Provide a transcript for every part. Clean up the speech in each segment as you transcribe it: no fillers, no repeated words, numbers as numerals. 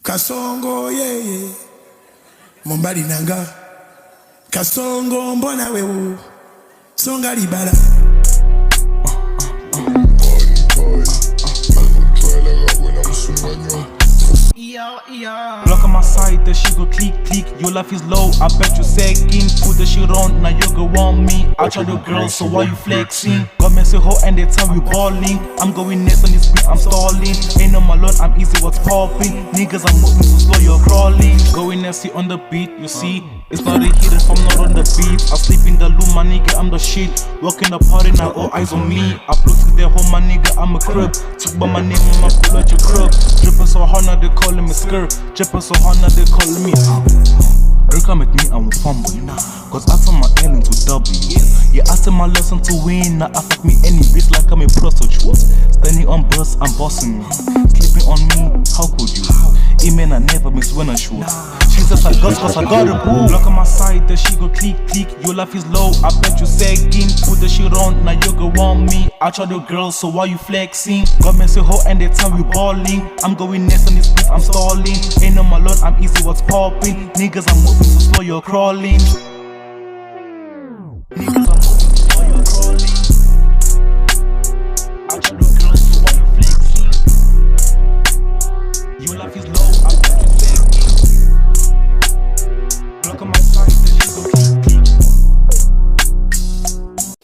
Kasongo yeah Mombali nanga Kasongo mbona wewe Songa libala Block on my side, the shit go click click. Your life is low, I bet you sagging. Put the shit on, now you go want me. I try the girls, so why you flexing? Got messy hoe and they tell we balling. I'm going next on this beat, I'm stalling. Ain't no malone, I'm easy, what's popping? Niggas, I'm moving so slow, you're crawling. Going nasty on the beat, you see. It's not a hit if I'm not on the beat. I sleep in the loop, my nigga, I'm the shit. Walking the party, now all eyes on me. I Blueticked their home, my nigga, I'm a Crip. Took by my name, my pull out your Crip. Drippin so hard, now they calling me skrr. Drippin so hard, now they calling me Girl, come at me, I won't fumble. Cause I turn my L into W. Yeah, I turn my lesson to win. Now I fuck me any bitch like I'm a prostitute. Standing on bus, I'm bossing you. Sleeping on me, how could you? Eman, I never miss when I shoot. Jesus, I got cause I got a boo. Block on my side, the shit go click click. Your life is low, I bet you sagging. Put the shit on, now you go want me. I try the girls, so why you flexing? Got messy hoe and they tell we balling. I'm going next on this beat, I'm stalling. Ain't no malone, I'm easy, what's popping? Niggas, I'm moving so slow, you're crawling. Niggas, I'm moving so slow, you're crawling. I try the girls, so why you flexing? Your life is low, I bet you sagging. Block on my side, the shit go click click.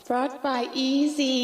Brought by Izzy.